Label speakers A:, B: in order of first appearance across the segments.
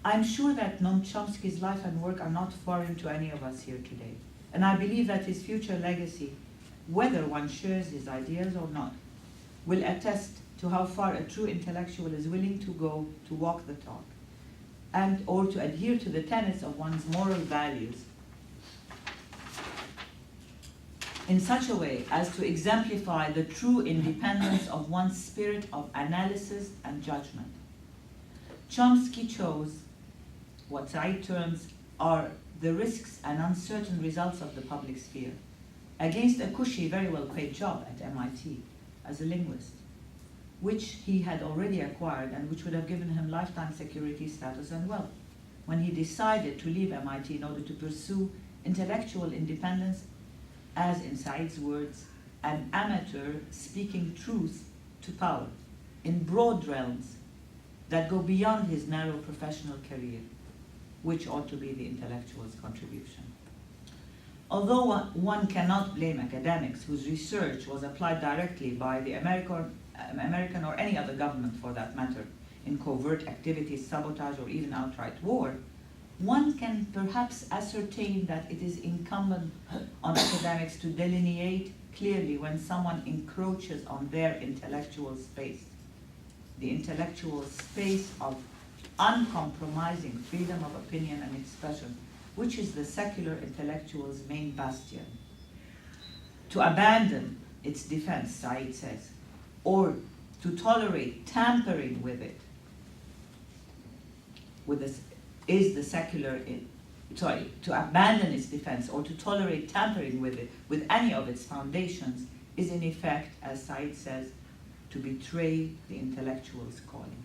A: I'm sure that Noam Chomsky's life and work are not foreign to any of us here today. And I believe that his future legacy, whether one shares his ideas or not, will attest to how far a true intellectual is willing to go to walk the talk, and or to adhere to the tenets of one's moral values in such a way as to exemplify the true independence of one's spirit of analysis and judgment. Chomsky chose what Said terms are the risks and uncertain results of the public sphere, against a cushy, very well-paid job at MIT as a linguist, which he had already acquired and which would have given him lifetime security status and wealth, when he decided to leave MIT in order to pursue intellectual independence as, in Said's words, an amateur speaking truth to power in broad realms that go beyond his narrow professional career, which ought to be the intellectual's contribution. Although one cannot blame academics whose research was applied directly by the American or any other government for that matter in covert activities, sabotage, or even outright war, one can perhaps ascertain that it is incumbent on academics to delineate clearly when someone encroaches on their intellectual space, the intellectual space of uncompromising freedom of opinion and expression, which is the secular intellectual's main bastion. To abandon its defense, Said says, or to tolerate tampering with it, to abandon its defense or to tolerate tampering with it, with any of its foundations, is in effect, as Said says, to betray the intellectual's calling.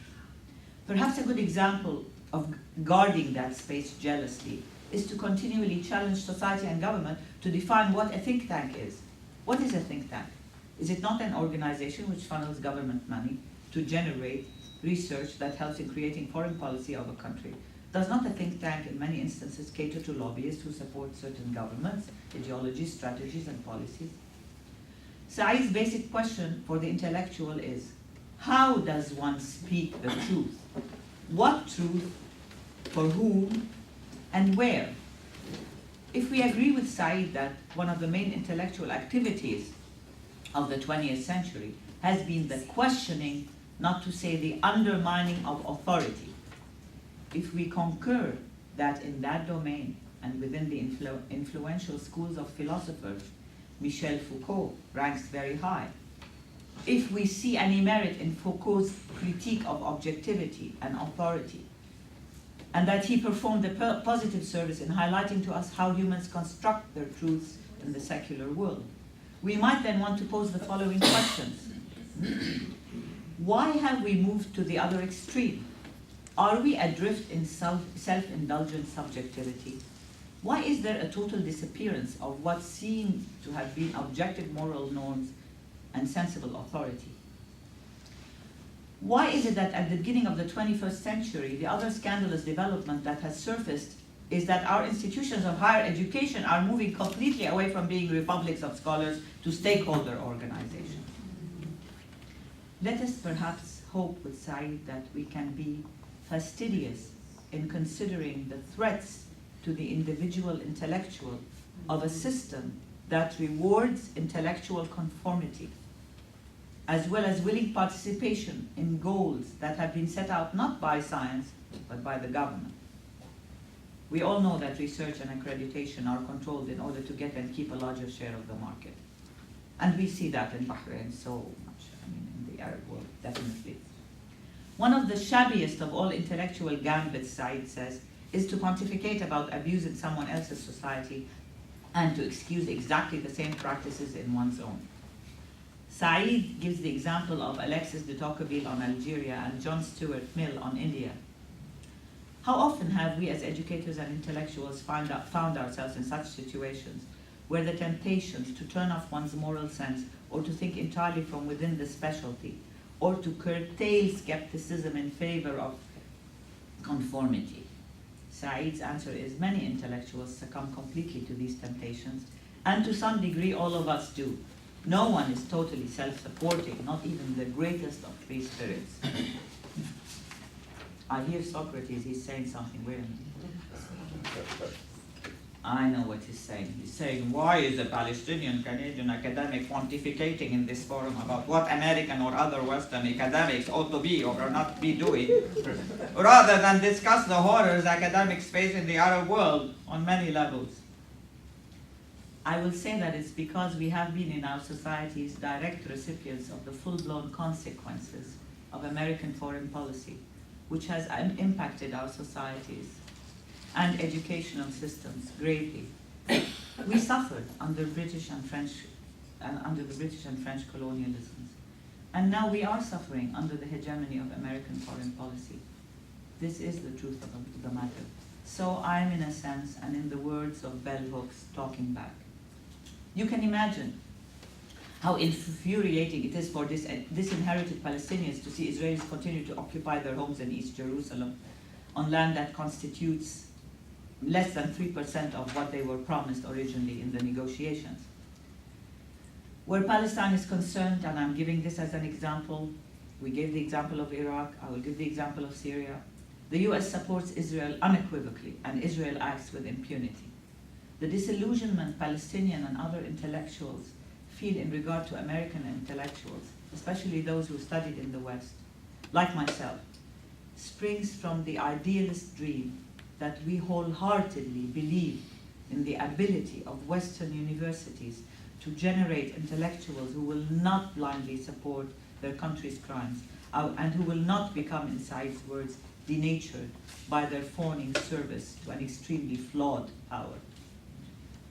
A: Perhaps a good example of guarding that space jealously is to continually challenge society and government to define what a think tank is. What is a think tank? Is it not an organization which funnels government money to generate research that helps in creating foreign policy of a country? Does not a think tank in many instances cater to lobbyists who support certain governments, ideologies, strategies, and policies? Said's basic question for the intellectual is, how does one speak the truth? What truth, for whom, and where? If we agree with Said that one of the main intellectual activities of the 20th century has been the questioning, not to say the undermining of authority, if we concur that in that domain and within the influential schools of philosophers, Michel Foucault ranks very high, if we see any merit in Foucault's critique of objectivity and authority, and that he performed a positive service in highlighting to us how humans construct their truths in the secular world, we might then want to pose the following questions. Why have we moved to the other extreme? Are we adrift in self-indulgent subjectivity? Why is there a total disappearance of what seemed to have been objective moral norms and sensible authority? Why is it that at the beginning of the 21st century, the other scandalous development that has surfaced is that our institutions of higher education are moving completely away from being republics of scholars to stakeholder organizations? Let us perhaps hope with Said that we can be fastidious in considering the threats to the individual intellectual of a system that rewards intellectual conformity, as well as willing participation in goals that have been set out not by science, but by the government. We all know that research and accreditation are controlled in order to get and keep a larger share of the market. And we see that in Bahrain so much, in the Arab world, definitely. One of the shabbiest of all intellectual gambits, Said says, is to pontificate about abusing someone else's society and to excuse exactly the same practices in one's own. Said gives the example of Alexis de Tocqueville on Algeria and John Stuart Mill on India. How often have we as educators and intellectuals found ourselves in such situations where the temptations to turn off one's moral sense or to think entirely from within the specialty or to curtail skepticism in favor of conformity? Said's answer is many intellectuals succumb completely to these temptations, and to some degree all of us do. No one is totally self-supporting, not even the greatest of free spirits. I hear Socrates, he's saying something weird. I know what he's saying. He's saying, why is a Palestinian Canadian academic pontificating in this forum about what American or other Western academics ought to be or not be doing, rather than discuss the horrors academics face in the Arab world on many levels? I will say that it's because we have been in our societies direct recipients of the full-blown consequences of American foreign policy, which has impacted our societies and educational systems greatly. We suffered under British and French, under the British and French colonialisms, and now we are suffering under the hegemony of American foreign policy. This is the truth of the matter. So I am, in a sense, and in the words of bell hooks, talking back. You can imagine how infuriating it is for disinherited Palestinians to see Israelis continue to occupy their homes in East Jerusalem on land that constitutes less than 3% of what they were promised originally in the negotiations. Where Palestine is concerned, and I'm giving this as an example, we gave the example of Iraq, I will give the example of Syria. The US supports Israel unequivocally, and Israel acts with impunity. The disillusionment Palestinian and other intellectuals feel in regard to American intellectuals, especially those who studied in the West, like myself, springs from the idealist dream that we wholeheartedly believe in the ability of Western universities to generate intellectuals who will not blindly support their country's crimes and who will not become, in Said's words, denatured by their fawning service to an extremely flawed power.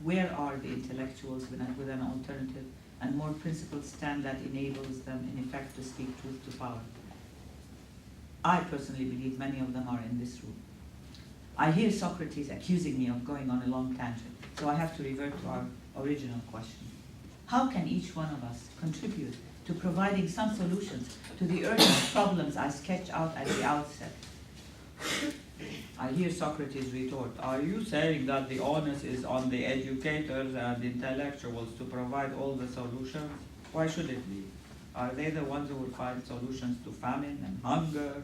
A: Where are the intellectuals with an alternative and more principled stand that enables them, in effect, to speak truth to power? I personally believe many of them are in this room. I hear Socrates accusing me of going on a long tangent, so I have to revert to our original question. How can each one of us contribute to providing some solutions to the urgent problems I sketched out at the outset? I hear Socrates retort, are you saying that the onus is on the educators and intellectuals to provide all the solutions? Why should it be? Are they the ones who will find solutions to famine and hunger,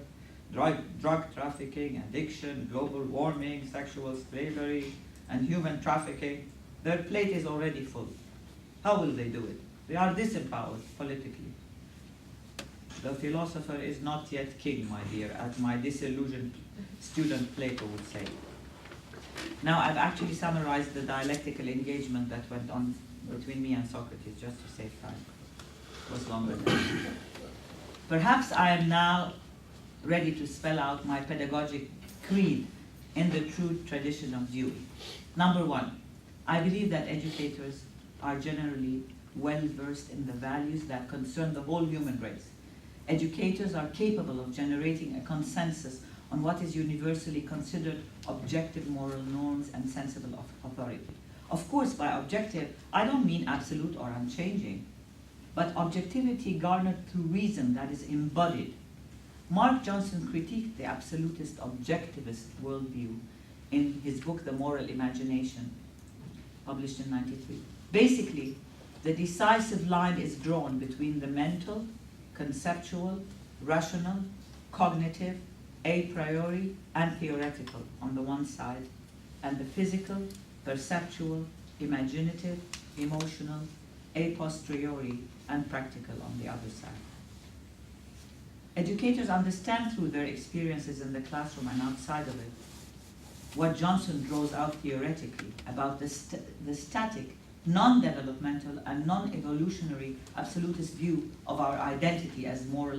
A: drug trafficking, addiction, global warming, sexual slavery, and human trafficking? Their plate is already full. How will they do it? They are disempowered politically. The philosopher is not yet king, my dear, as my disillusioned student Plato would say. Now, I've actually summarized the dialectical engagement that went on between me and Socrates, just to save time. It was longer than that. Perhaps I am now ready to spell out my pedagogic creed in the true tradition of Dewey. Number one, I believe that educators are generally well-versed in the values that concern the whole human race. Educators are capable of generating a consensus on what is universally considered objective moral norms and sensible authority. Of course, by objective, I don't mean absolute or unchanging, but objectivity garnered through reason that is embodied. Mark Johnson critiqued the absolutist objectivist worldview in his book, The Moral Imagination, published in '93. Basically, the decisive line is drawn between the mental, conceptual, rational, cognitive, a priori, and theoretical on the one side, and the physical, perceptual, imaginative, emotional, a posteriori, and practical on the other side. Educators understand through their experiences in the classroom and outside of it what Johnson draws out theoretically about the static, non-developmental, and non-evolutionary absolutist view of our identity as moral